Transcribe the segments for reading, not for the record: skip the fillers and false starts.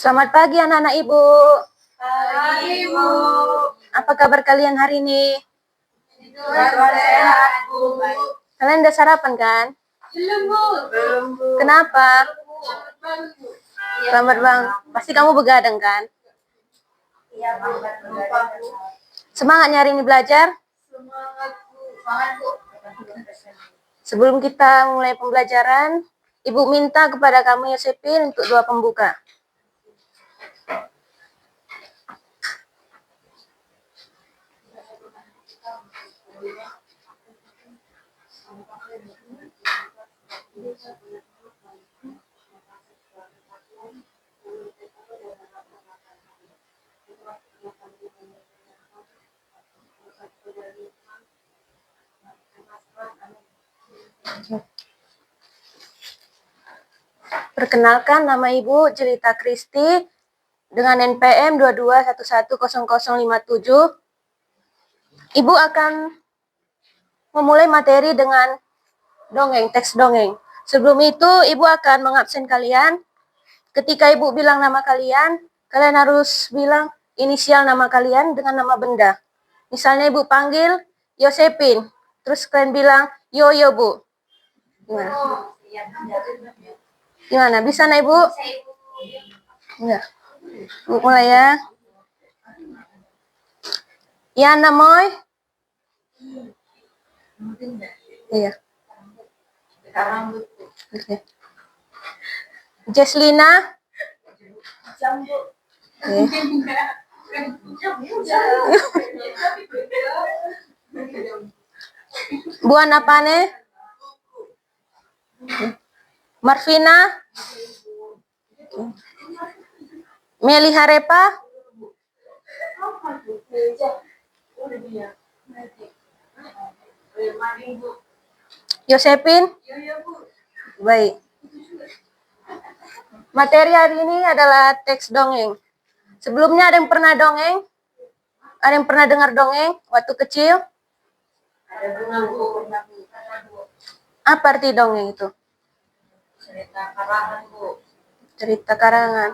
Selamat pagi anak-anak Ibu. Pagi, Ibu. Apa kabar kalian hari ini? Sehat, Bu. Kalian udah sarapan kan? Belum, Bu. Kenapa? Selamat bang. Pasti kamu begadang kan? Iya, Bu. Semangatnya hari ini belajar? Semangat, Bu. Semangat, Bu. Sebelum kita mulai pembelajaran, Ibu minta kepada kamu Yosepin untuk doa pembuka. Perkenalkan, nama Ibu Jelita Kristi dengan NPM 22110057. Ibu akan memulai materi dengan dongeng, teks dongeng. Sebelum itu, Ibu akan mengabsen kalian. Ketika Ibu bilang nama kalian, kalian harus bilang inisial nama kalian dengan nama benda. Misalnya Ibu panggil Yosepin, terus kalian bilang Yoyo, Bu. Gimana? Gimana? Bisa, nah, Ibu? Ya. Ibu mulai ya. Yana Moy. Iya. Oke. Jeslina. Oke. Buana Pane. Marvina. Meli Harepa. Yosepin. Baik. Materi hari ini adalah teks dongeng. Sebelumnya ada yang pernah dongeng? Ada yang pernah dengar dongeng waktu kecil? Apa arti dongeng itu? Cerita karangan, Bu. Cerita karangan.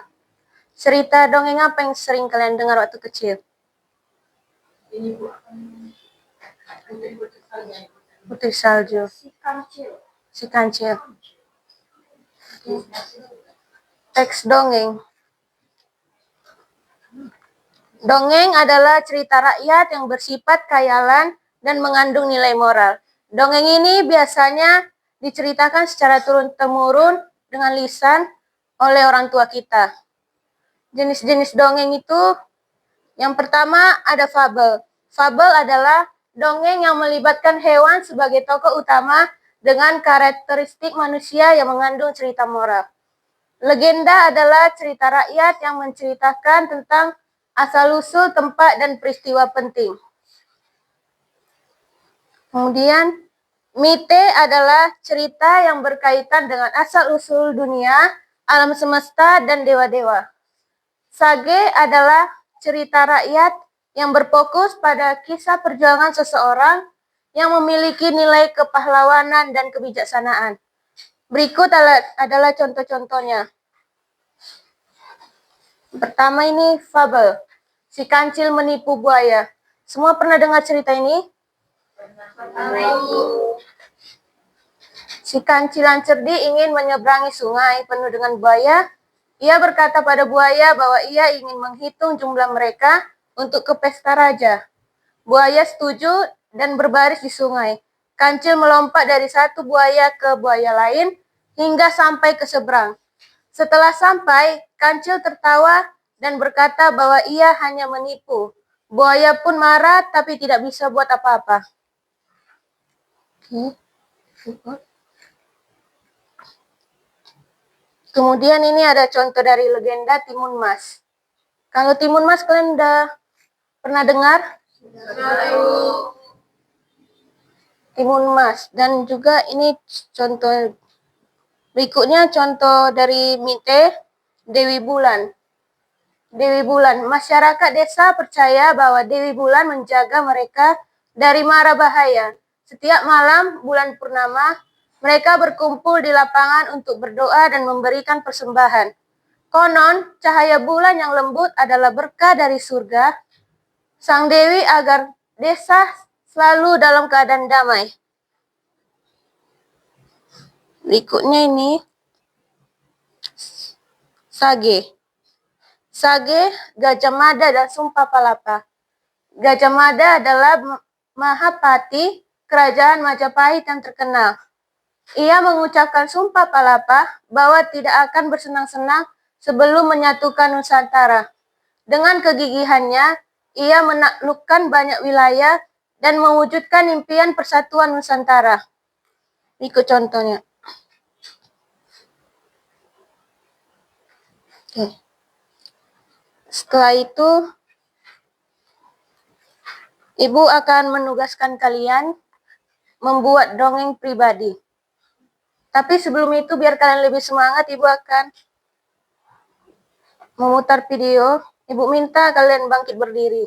Cerita dongeng apa yang sering kalian dengar waktu kecil? Ini, Bu. Putri Salju. Si Kancil. Teks dongeng. Dongeng adalah cerita rakyat yang bersifat khayalan dan mengandung nilai moral. Dongeng ini biasanya diceritakan secara turun-temurun dengan lisan oleh orang tua kita. Jenis-jenis dongeng itu, yang pertama ada fabel. Fabel adalah dongeng yang melibatkan hewan sebagai tokoh utama dengan karakteristik manusia yang mengandung cerita moral. Legenda adalah cerita rakyat yang menceritakan tentang asal-usul tempat dan peristiwa penting. Kemudian, mite adalah cerita yang berkaitan dengan asal-usul dunia, alam semesta, dan dewa-dewa. Sage adalah cerita rakyat yang berfokus pada kisah perjuangan seseorang yang memiliki nilai kepahlawanan dan kebijaksanaan. Berikut adalah contoh-contohnya. Pertama ini fabel. Si kancil menipu buaya. Semua pernah dengar cerita ini? Si kancilan cerdik ingin menyeberangi sungai penuh dengan buaya. Ia berkata pada buaya bahwa ia ingin menghitung jumlah mereka untuk ke pesta raja. Buaya setuju dan berbaris di sungai. Kancil melompat dari satu buaya ke buaya lain hingga sampai ke seberang. Setelah sampai, kancil tertawa dan berkata bahwa ia hanya menipu. Buaya pun marah tapi tidak bisa buat apa-apa. Kemudian ini ada contoh dari legenda Timun Mas. Kalau Timun Mas kalian udah pernah dengar? Timun Mas. Dan juga ini contoh berikutnya, contoh dari mite Dewi Bulan. Dewi Bulan. Masyarakat desa percaya bahwa Dewi Bulan menjaga mereka dari mara bahaya. Setiap malam bulan purnama, mereka berkumpul di lapangan untuk berdoa dan memberikan persembahan. Konon, cahaya bulan yang lembut adalah berkah dari surga, sang dewi agar desa selalu dalam keadaan damai. Berikutnya ini, Sage. Sage, Gajah Mada, dan Sumpah Palapa. Gajah Mada adalah Mahapati, kerajaan Majapahit yang terkenal. Ia mengucapkan Sumpah Palapa bahwa tidak akan bersenang-senang sebelum menyatukan Nusantara. Dengan kegigihannya, ia menaklukkan banyak wilayah dan mewujudkan impian persatuan Nusantara. Ikut contohnya. Oke. Setelah itu, Ibu akan menugaskan kalian membuat dongeng pribadi. Tapi sebelum itu, biar kalian lebih semangat, Ibu akan memutar video. Ibu minta kalian bangkit berdiri.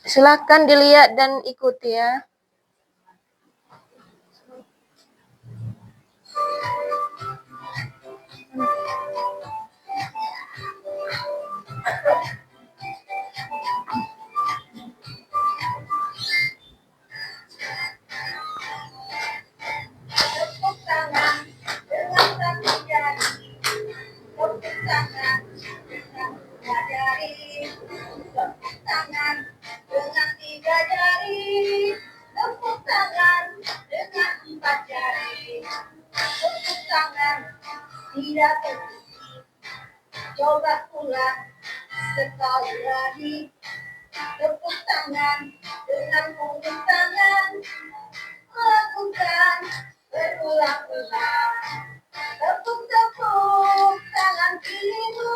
Silakan dilihat dan ikuti ya. Tepuk tangan dengan satu jari. Tepuk tangan dengan dua jari. Tepuk tangan dengan tiga jari. Tepuk tangan dengan empat jari. Tepuk tangan tidak berhenti. Coba ulang sekali lagi. Tepuk tangan dengan punggung tangan. Lakukan berulang-ulang. Tepuk-tepuk tangan kirimu.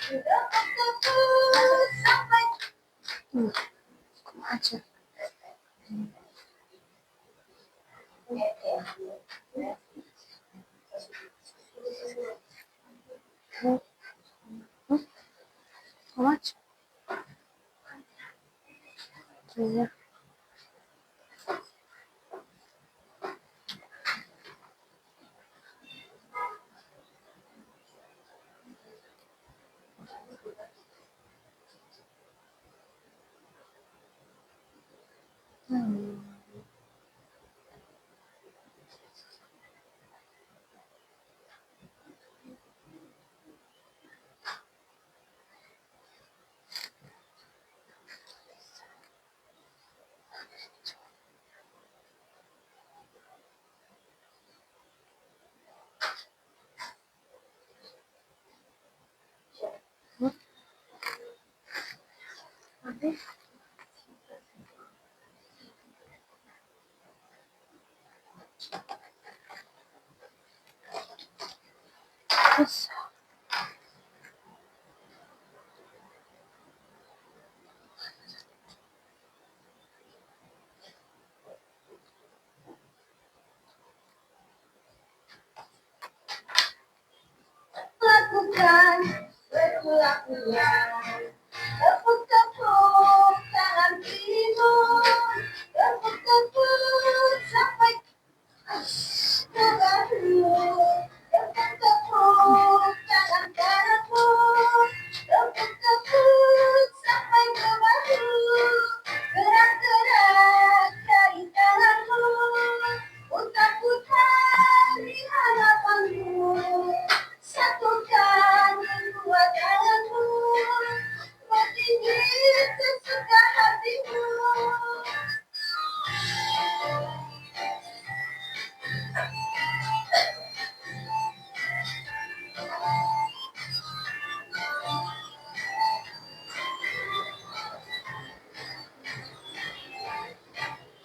Tepuk-tepuk sampai Aja. Aja. Iya. Terus. lakukan berulang-ulang. Tepuk-tepuk tangan kirimu. Tepuk-tepuk sampai ke bahu. Tepuk-tepuk tangan kananmu. Tepuk-tepuk sampai ke bahu. Gerak-gerak dari tanganmu. Putar-putar di hadapanmu. Satukan kedua tanganmu. Bertinggi sesuka hatimu.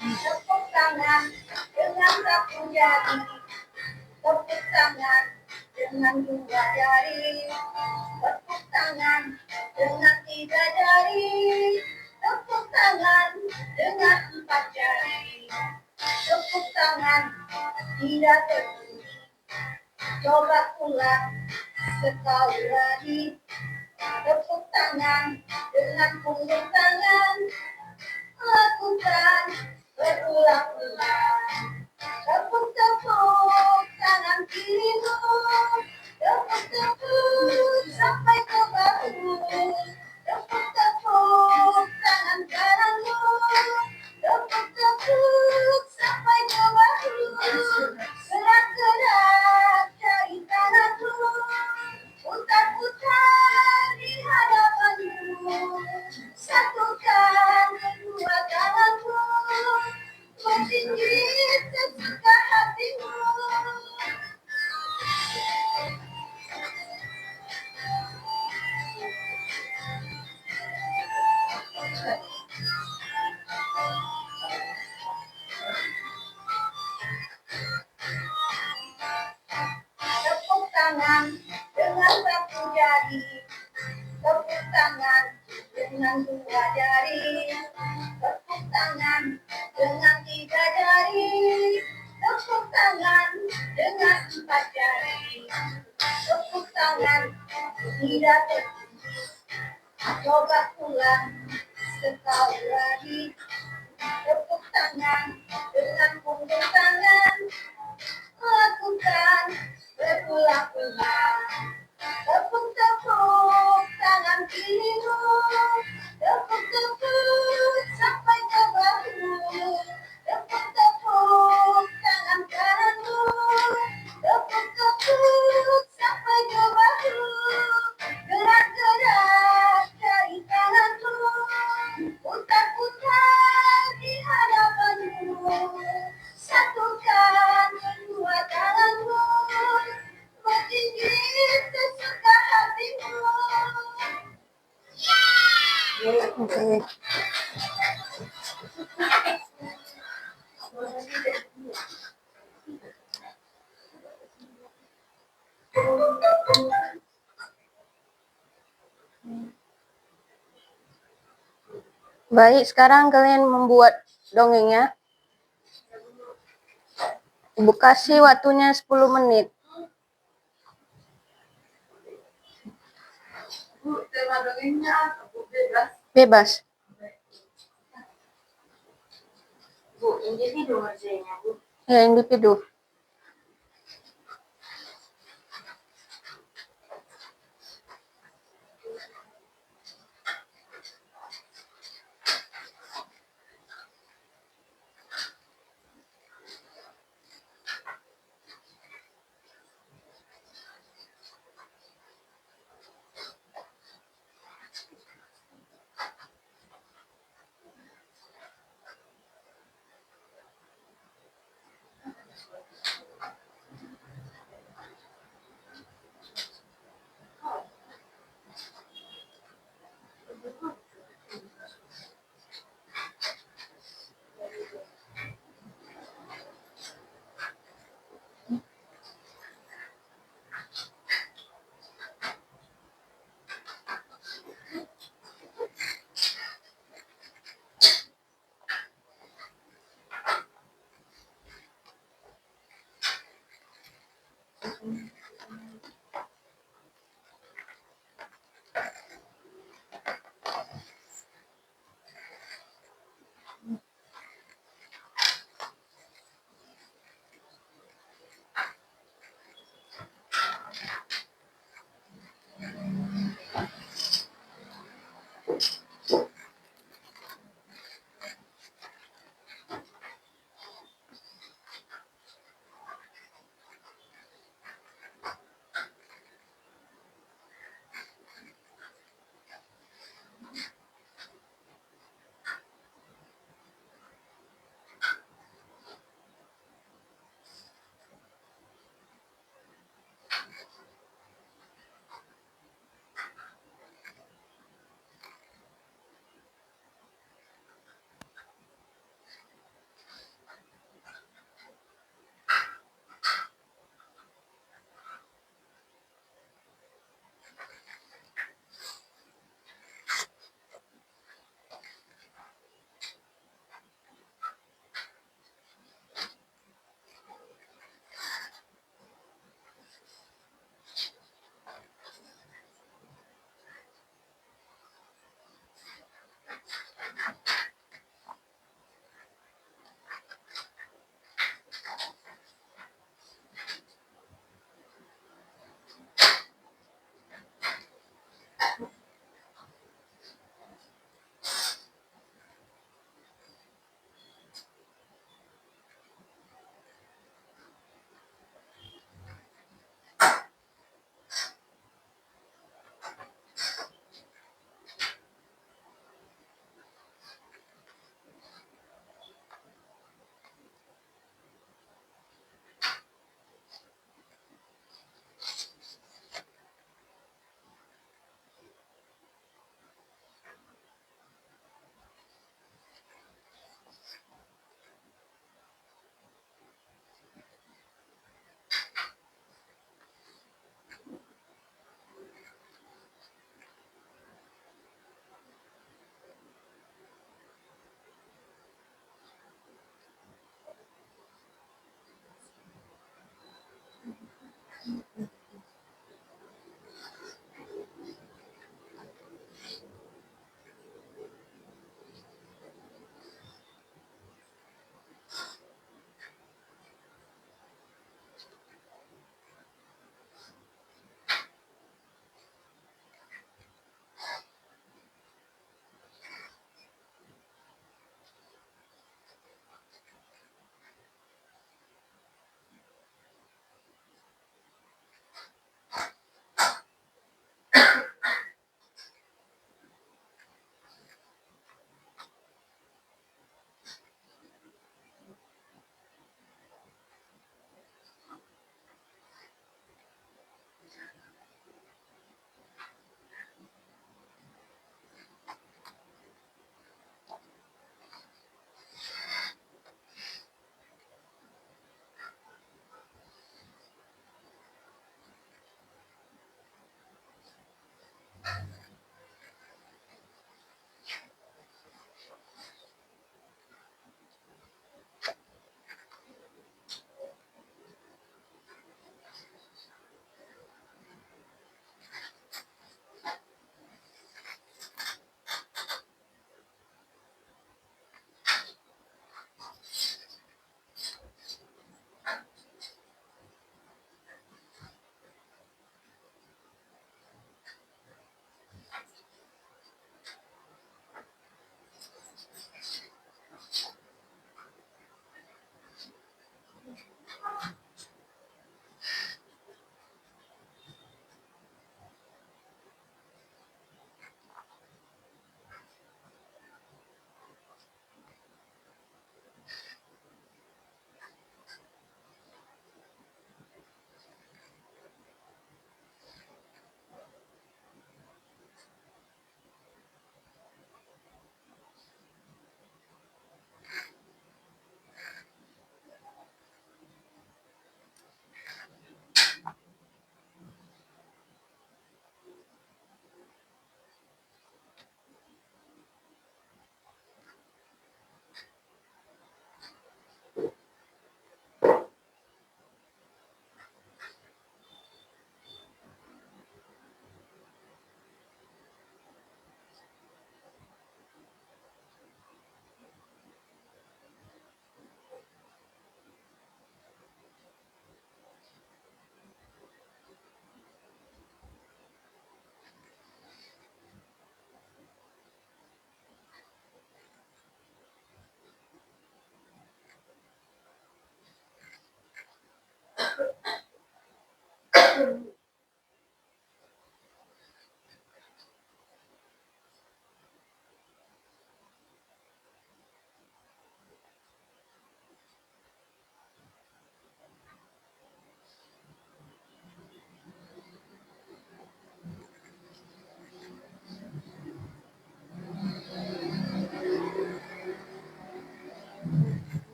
Tepuk tangan dengan satu jari. Tepuk tangan dengan dua jari. Tepuk tangan dengan tiga jari. Tepuk tangan dengan empat jari. Tepuk tangan tidak berhenti. Coba ulang sekali lagi. Tepuk tangan dengan punggung tangan. Lakukan berulang-ulang. Tepuk tangan tangan dengan satu jari, tepuk tangan dengan dua jari, tepuk tangan dengan tiga jari, tepuk tangan dengan empat jari, tepuk tangan tidak terpuji. Coba ulang sekali lagi, tepuk tangan dengan punggung tangan, lakukan berulang-ulang. Tepuk-tepuk tangan kirimu, tepuk-tepuk sampai ke bahu, tepuk-tepuk tangan kananmu, tepuk-tepuk sampai ke bahu, gerak-gerak jari tanganmu, putar-putar di hadapanmu, satukan kedua tanganmu, berjinjit sesuka hatimu. Oke. Baik, sekarang kalian membuat dongengnya. Ibu kasih waktunya 10 menit. Bu, tema dongengnya apa? Bu, bebas. Bebas. Bu, individu ngerjainnya, Bu. Ya, individu.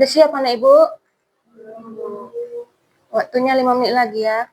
Udah siap anak Ibu? Belum, Bu. Waktunya 5 menit lagi ya.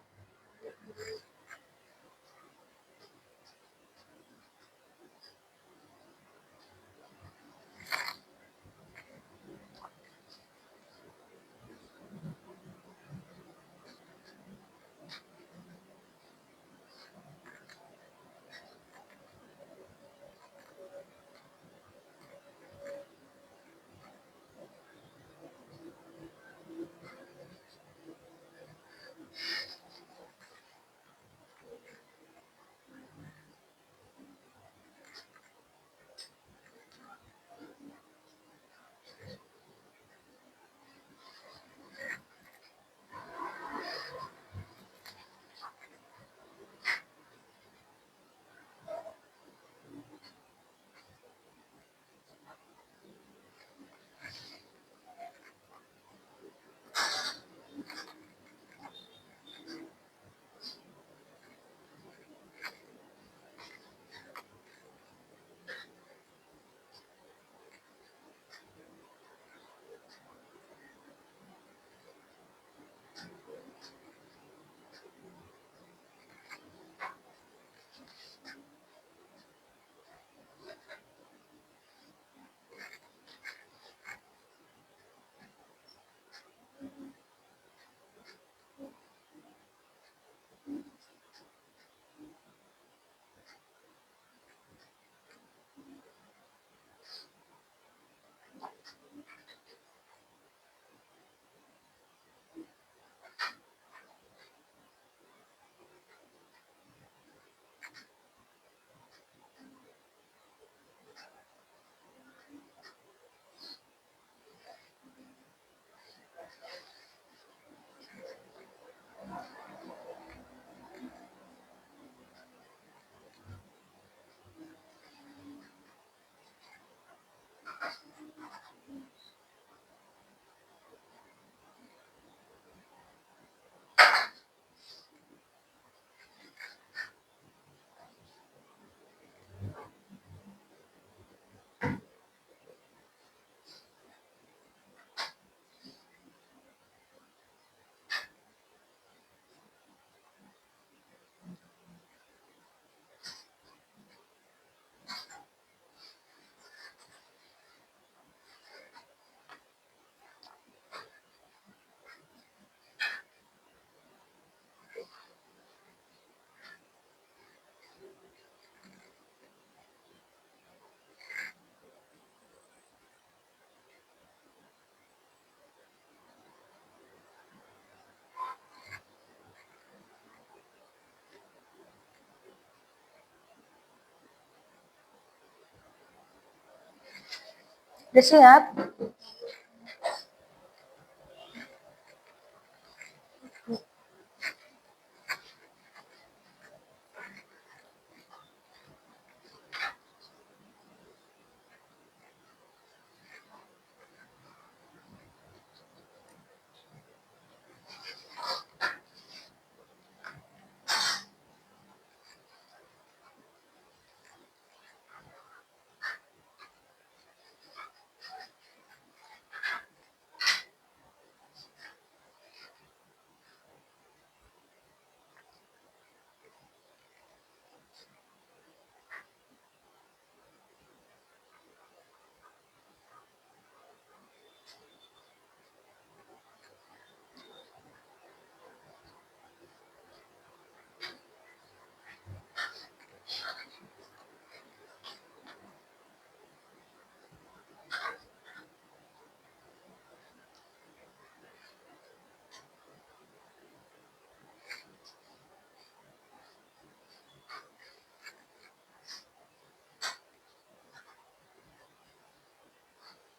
Udah siap?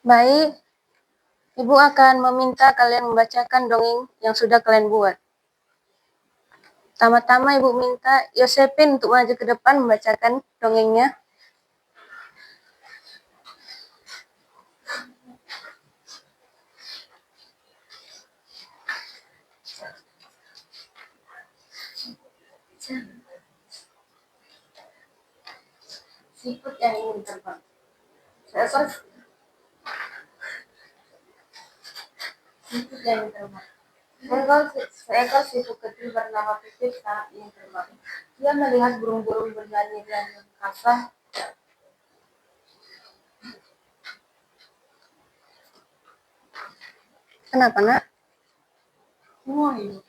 Baik, Ibu akan meminta kalian membacakan dongeng yang sudah kalian buat. Pertama-tama Ibu minta Yosepin untuk maju ke depan membacakan dongengnya. Siput yang ingin terbang. Siput yang terbang. Seekor siput kecil bernama Pipit sangat ingin terbang. Dia melihat burung-burung bernyanyi dengan kasar. Kenapa, Nak? Semua itu.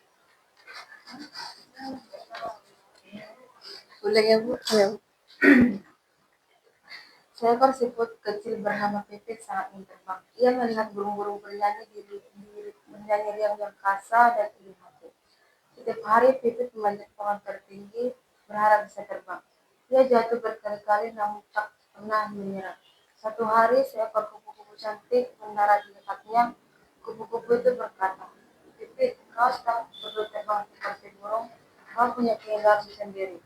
Boleh ya, Bu? Ya. Seekor siput kecil bernama Pipit sangat ingin terbang. Ia melihat burung-burung bernyanyi riang-riang kasar dan ingin hati. Setiap hari Pipit memanjat pohon tertinggi berharap bisa terbang. Ia jatuh berkali-kali namun tak pernah menyerah. Satu hari seekor kupu-kupu cantik mendarat di dekatnya. Kupu-kupu itu berkata, Pipit, kau tak perlu terbang seperti burung. Kau punya keindahan sendiri.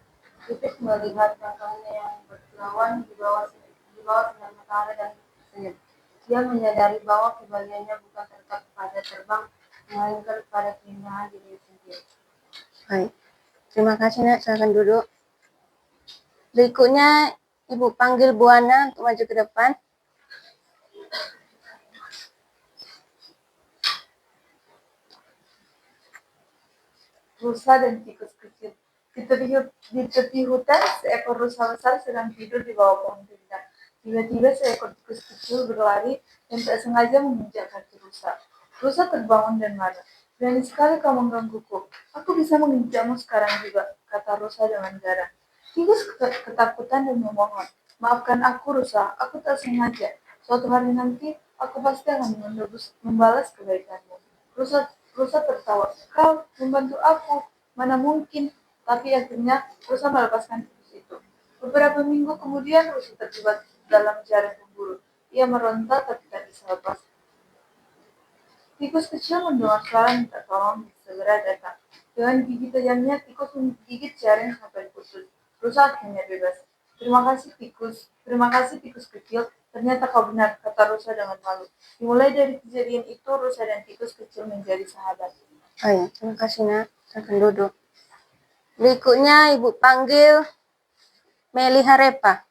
Pipit melihat kakaknya yang berkilauan di bawah sinar matahari dan senyum. Dia menyadari bahwa kebahagiaannya bukan terletak pada terbang, melainkan pada keindahan diri sendiri. Baik. Terima kasih, Nak. Silakan duduk. Berikutnya, Ibu panggil Bu Ana untuk maju ke depan. Rusa dan tikus kecil. Di tepi hutan, seekor rusa besar sedang tidur di bawah pohon rindang. Tiba-tiba seekor tikus kecil berlari dan tak sengaja menginjak kaki rusa. Rusa terbangun dan marah. Berani sekali kau menggangguku. Aku bisa menginjakmu sekarang juga, kata rusa dengan garang. Tikus ketakutan dan memohon. Maafkan aku, rusa. Aku tak sengaja. Suatu hari nanti, aku pasti akan membalas kebaikanmu. Rusa tertawa. Kau membantu aku, mana mungkin. Tapi akhirnya Rusa melepaskan tikus itu. Beberapa minggu kemudian Rusa terjebak dalam jaring pemburu. Ia meronta tapi tak bisa lepas. Tikus kecil mendengar suara minta tolong segera datang. Dengan gigi tajamnya, tikus menggigit jaring sampai putus. Rusa akhirnya bebas. Terima kasih tikus kecil. Ternyata kau benar, kata Rusa dengan malu. Dimulai dari kejadian itu, Rusa dan tikus kecil menjadi sahabat. Baik, terima kasih, Nak. Silakan duduk. Berikutnya, Ibu panggil Meli Harepa.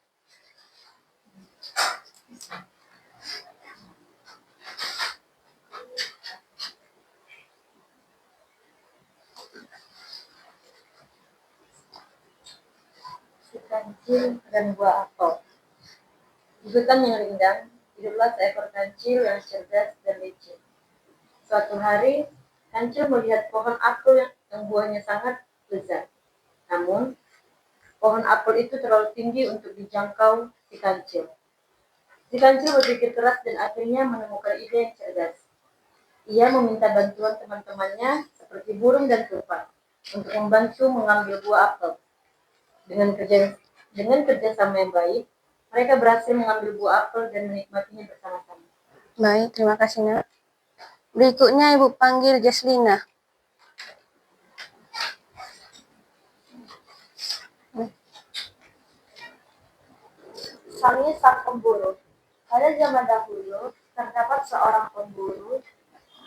Si kancil dan buah apel. Di hutan yang rindang, hiduplah seekor kancil yang cerdas dan licik. Suatu hari, kancil melihat pohon apel yang buahnya sangat lezat. Namun, pohon apel itu terlalu tinggi untuk dijangkau si kancil. Si kancil berpikir keras dan akhirnya menemukan ide yang cerdas. Ia meminta bantuan teman-temannya seperti burung dan tupai untuk membantu mengambil buah apel. Dengan kerjasama yang baik, mereka berhasil mengambil buah apel dan menikmatinya bersama-sama. Baik, terima kasih, Nak. Berikutnya Ibu panggil Jaslina. Sangi sang pemburu. Pada zaman dahulu, terdapat seorang pemburu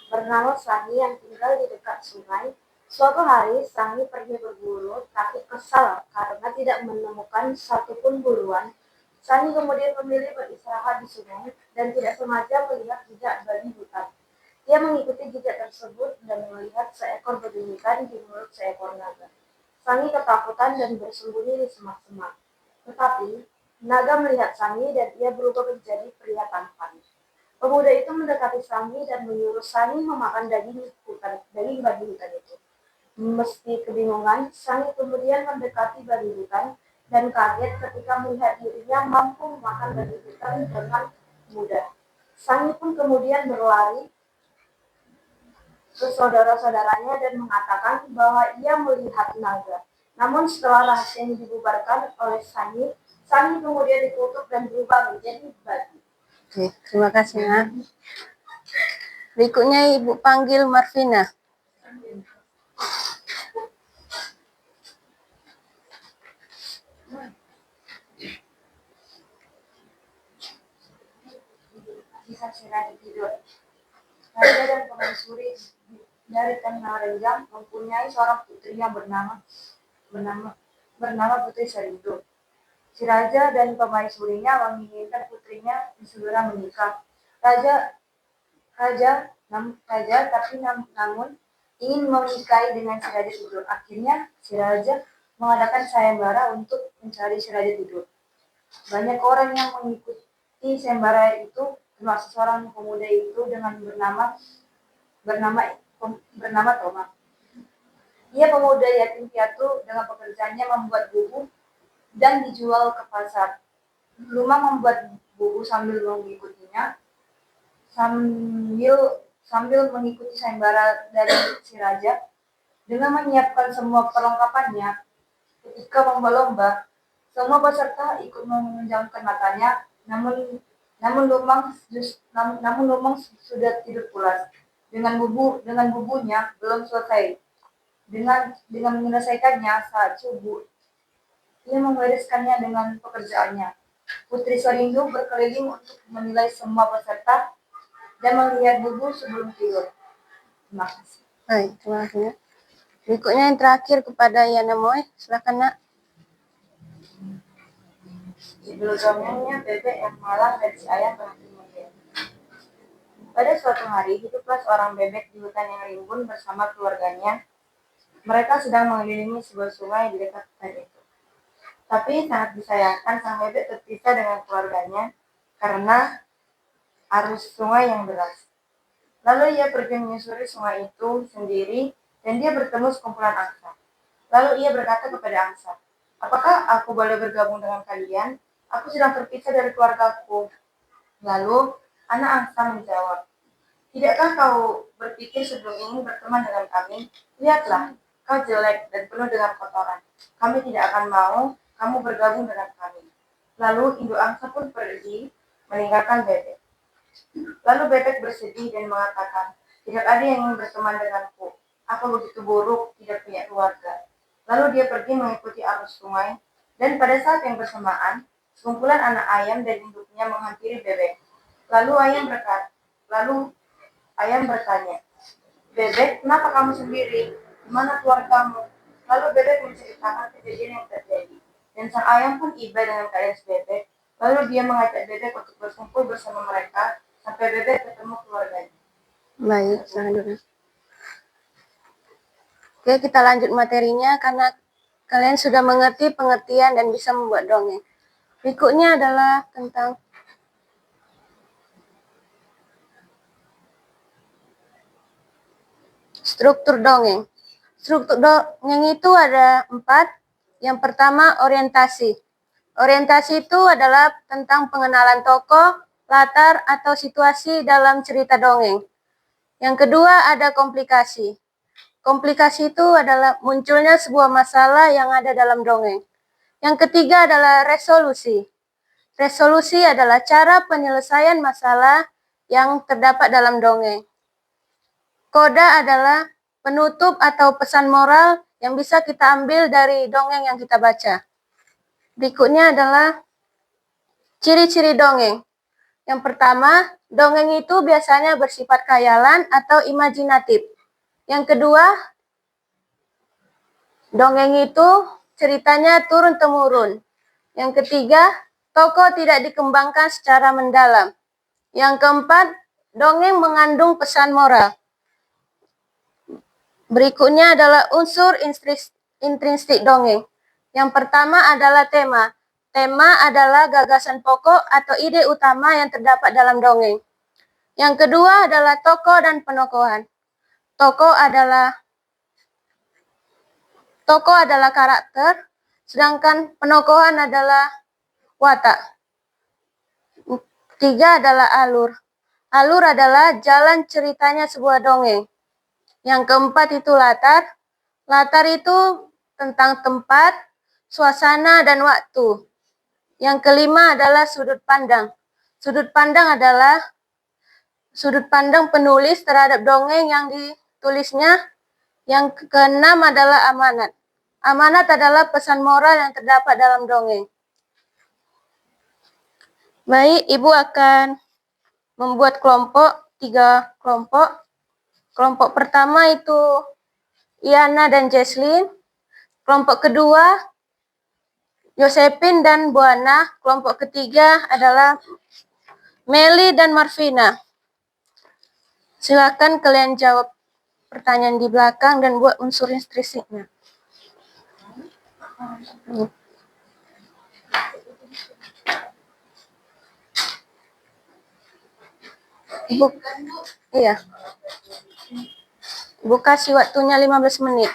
bernama Sangi yang tinggal di dekat sungai. Suatu hari, Sangi pergi berburu, tapi kesal karena tidak menemukan satupun buruan. Sangi kemudian memilih beristirahat di sungai dan tidak sengaja melihat jejak babi hutan. Dia mengikuti jejak tersebut dan melihat seekor babi hutan di mulut seekor naga. Sangi ketakutan dan bersembunyi di semak-semak. Tetapi, naga melihat Sangi dan ia berubah menjadi pria tampan. Pemuda itu mendekati Sangi dan menyuruh Sangi memakan daging babi hutan itu. Meski kebingungan, Sangi kemudian mendekati babi hutan dan kaget ketika melihat dirinya mampu memakan babi hutan dengan mudah. Sangi pun kemudian berlari ke saudara-saudaranya dan mengatakan bahwa ia melihat naga. Namun setelah rahasianya dibubarkan oleh Sangi, Sangi kemudian dikutuk dan berubah menjadi babi. Oke, terima kasih, Nak. Berikutnya Ibu panggil Marvina. Kisah si Raja tidur. Raja dan permaisuri dari tanah Renjang mempunyai seorang putri yang bernama Putri Serindu. Si raja dan permaisurinya menginginkan putrinya segera menikah. Namun ingin menikahi dengan si raja tidur. Akhirnya si raja mengadakan sayembara untuk mencari si raja tidur. Banyak orang yang mengikuti sayembara itu, termasuk seorang pemuda itu dengan bernama Thomas. Ia pemuda yatim piatu dengan pekerjaannya membuat bubur dan dijual ke pasar. Lumang membuat bubur sambil mengikutinya, sambil mengikuti sayembara dari si raja. Dengan menyiapkan semua perlengkapannya, ketika lomba-lomba, semua peserta ikut memejamkan matanya, namun Lumang sudah tidur pulas. Dengan bubunya belum selesai. Dengan menyelesaikannya saat subuh, ia membereskannya dengan pekerjaannya. Putri Sorindu berkeliling untuk menilai semua peserta dan melihat bubu sebelum tidur. Terima kasih. Baik, terima kasih. Berikutnya yang terakhir kepada Yana Moy. Silakan, Nak. Judul dongengnya Bebek yang malang dan si ayam berhati mulia. Pada suatu hari, hiduplah seorang bebek di hutan yang rimbun bersama keluarganya. Mereka sedang mengelilingi sebuah sungai di dekat hutan itu. Tapi sangat disayangkan sang bebek terpisah dengan keluarganya karena arus sungai yang deras. Lalu ia pergi menyusuri sungai itu sendiri dan dia bertemu sekumpulan angsa. Lalu ia berkata kepada angsa, "Apakah aku boleh bergabung dengan kalian? Aku sedang terpisah dari keluargaku." Lalu anak angsa menjawab, "Tidakkah kau berpikir sebelum ini berteman dengan kami? Lihatlah, kau jelek dan penuh dengan kotoran. Kami tidak akan mau kamu bergabung dengan kami." Lalu induk angsa pun pergi meninggalkan bebek. Lalu bebek bersedih dan mengatakan, "Tidak ada yang ingin berteman denganku. Aku begitu buruk, tidak punya keluarga." Lalu dia pergi mengikuti arus sungai, dan pada saat yang bersamaan, sekumpulan anak ayam dan induknya menghampiri bebek. Lalu ayam bertanya, "Bebek, kenapa kamu sendiri? Di mana keluargamu?" Lalu bebek menceritakan kejadian yang terjadi. Dan sang ayam pun iba dengan keadaan bebek. Lalu dia mengajak bebek untuk berkumpul bersama mereka sampai bebek ketemu keluarganya. Baik, selanjutnya. Oke, kita lanjut materinya karena kalian sudah mengerti pengertian dan bisa membuat dongeng. Berikutnya adalah tentang struktur dongeng. Struktur dongeng itu ada 4. Yang pertama, orientasi. Orientasi itu adalah tentang pengenalan tokoh, latar, atau situasi dalam cerita dongeng. Yang kedua, ada komplikasi. Komplikasi itu adalah munculnya sebuah masalah yang ada dalam dongeng. Yang ketiga adalah resolusi. Resolusi adalah cara penyelesaian masalah yang terdapat dalam dongeng. Koda adalah penutup atau pesan moral yang bisa kita ambil dari dongeng yang kita baca. Berikutnya adalah ciri-ciri dongeng. Yang pertama, dongeng itu biasanya bersifat khayalan atau imajinatif. Yang kedua, dongeng itu ceritanya turun-temurun. Yang ketiga, tokoh tidak dikembangkan secara mendalam. Yang keempat, dongeng mengandung pesan moral. Berikutnya adalah unsur intrinsik dongeng. Yang pertama adalah tema. Tema adalah gagasan pokok atau ide utama yang terdapat dalam dongeng. Yang kedua adalah tokoh dan penokohan. Tokoh adalah karakter, sedangkan penokohan adalah watak. Tiga adalah alur. Alur adalah jalan ceritanya sebuah dongeng. Yang keempat itu latar. Latar itu tentang tempat, suasana, dan waktu. Yang kelima adalah sudut pandang. Sudut pandang adalah sudut pandang penulis terhadap dongeng yang ditulisnya. Yang keenam adalah amanat. Amanat adalah pesan moral yang terdapat dalam dongeng. Baik, Ibu akan membuat kelompok, 3 kelompok. Kelompok pertama itu Iana dan Jesslyn. Kelompok kedua Josephine dan Buana. Kelompok ketiga adalah Meli dan Marvina. Silakan kalian jawab pertanyaan di belakang dan buat unsur intrinsipnya. Iya. Ibu kasih waktunya 15 menit.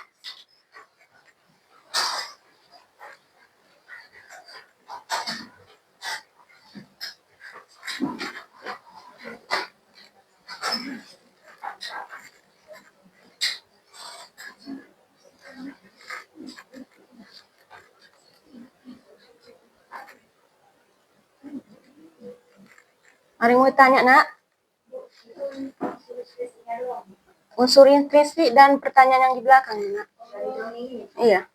Mari mau tanya, Nak. Unsur intrinsik dan pertanyaan yang di belakang, Nak. Iya.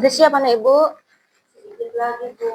Udah siap anak Ibu? Sedikit lagi, Bu.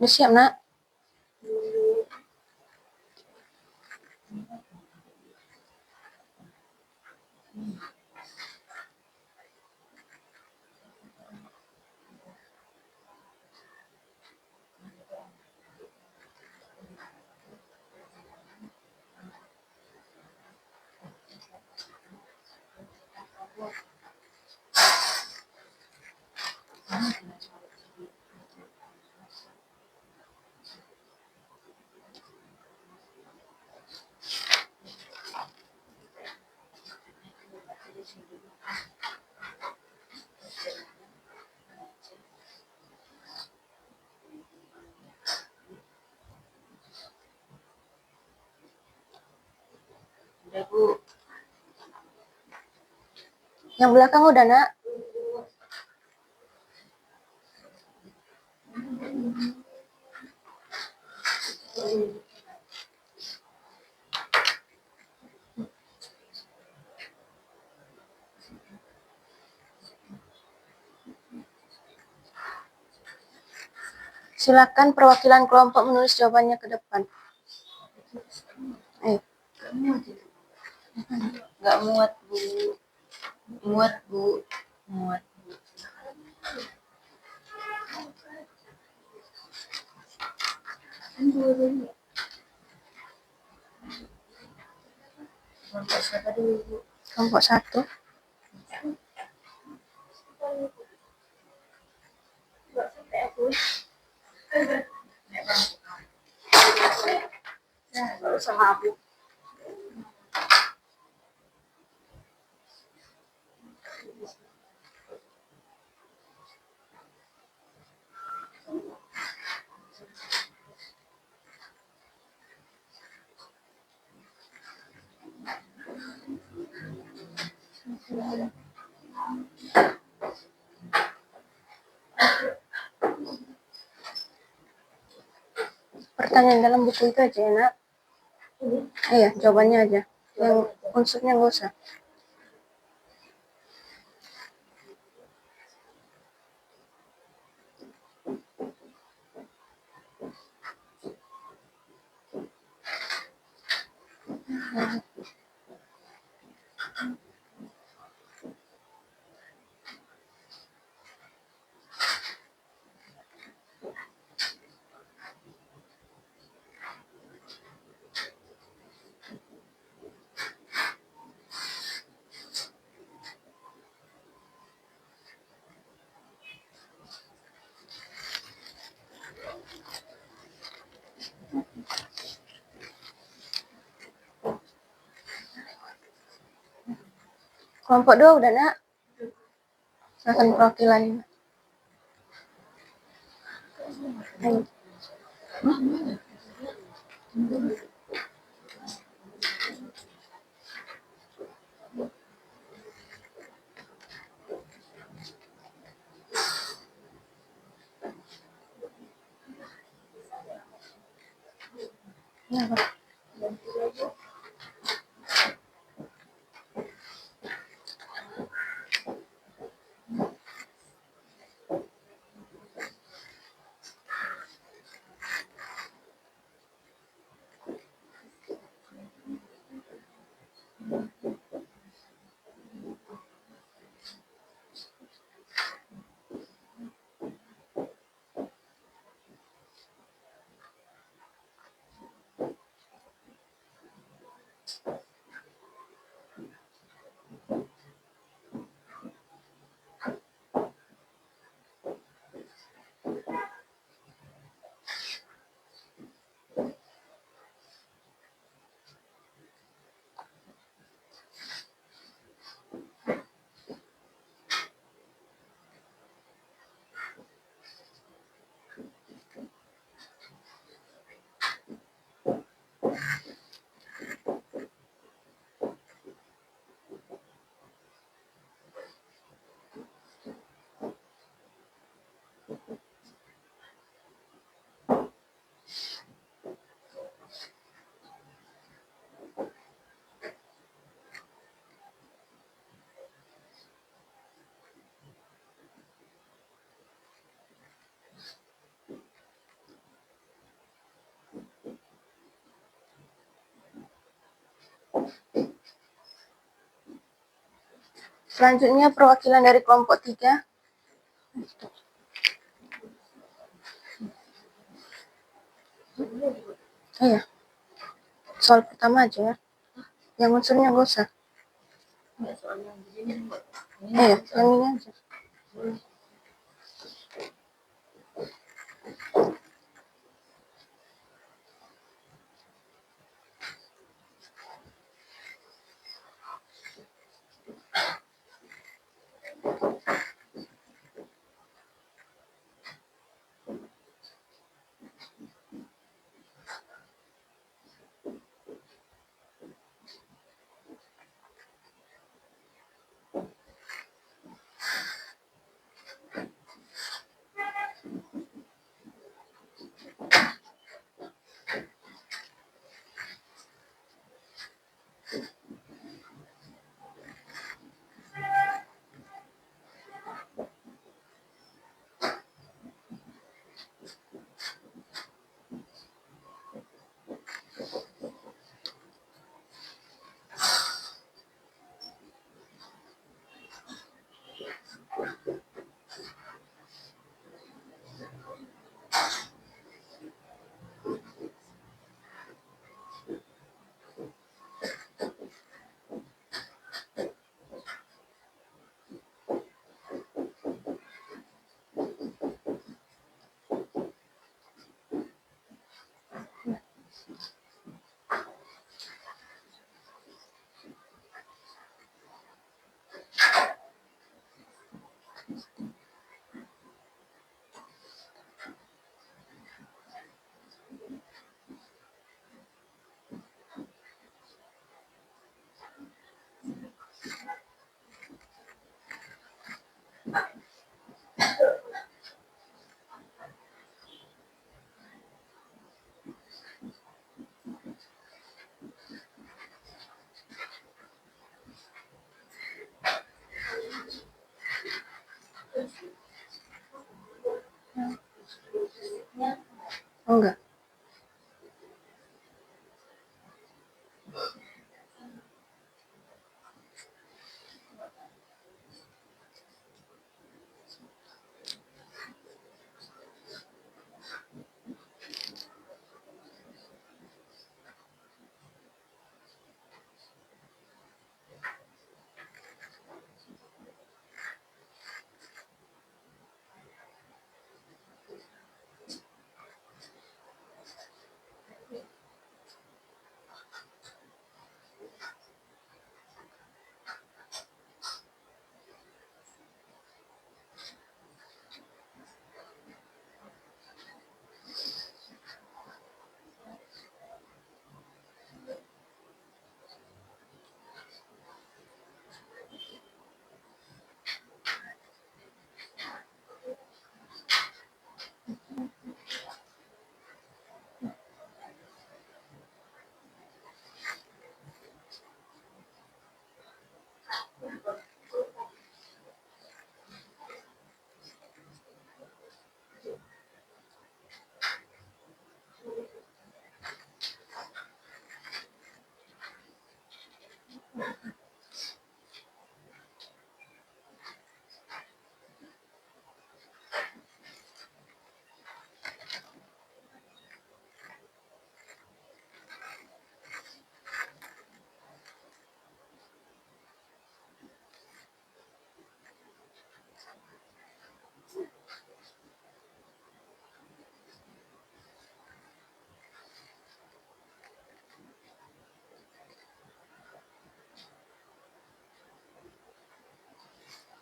Udah siap nak? Udah, Bu. Yang belakang udah nak? Silakan perwakilan kelompok menulis jawabannya ke depan. Ayo. Nggak muat, Bu. Muat, Bu. Muat. Kelompok siapa dulu, Bu? Kelompok 1. Nggak sampai aku. Nah, nggak usah mabuk. Pertanyaan dalam buku itu aja ya nak? Iya, jawabannya aja. Yang unsurnya nggak usah. Kelompok 2 udah nak. Akan perwakilan. Ayo. Kenapa? Selanjutnya perwakilan dari kelompok 3. Iya. Soal pertama aja ya. Yang unsurnya gak usah. Iya, yang ini aja. Oh enggak.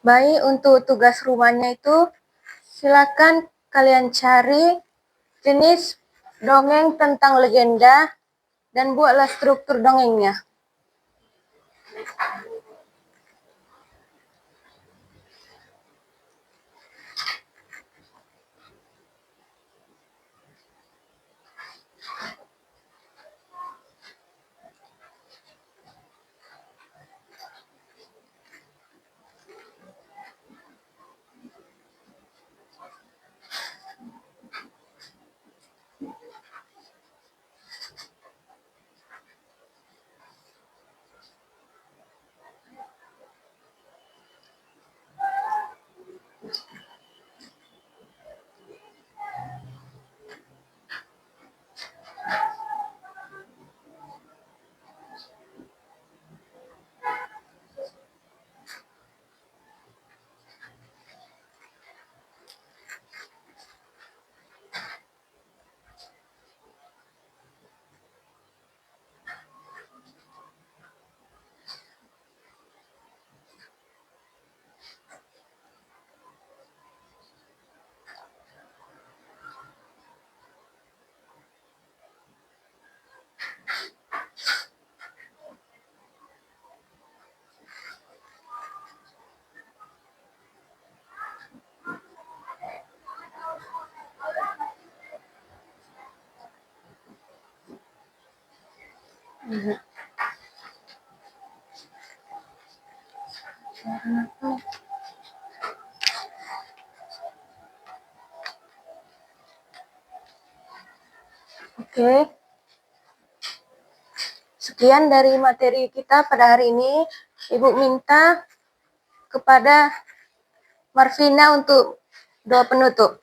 Baik, untuk tugas rumahnya itu silakan kalian cari jenis dongeng tentang legenda dan buatlah struktur dongengnya. Oke. Sekian dari materi kita pada hari ini. Ibu minta kepada Marvina untuk doa penutup.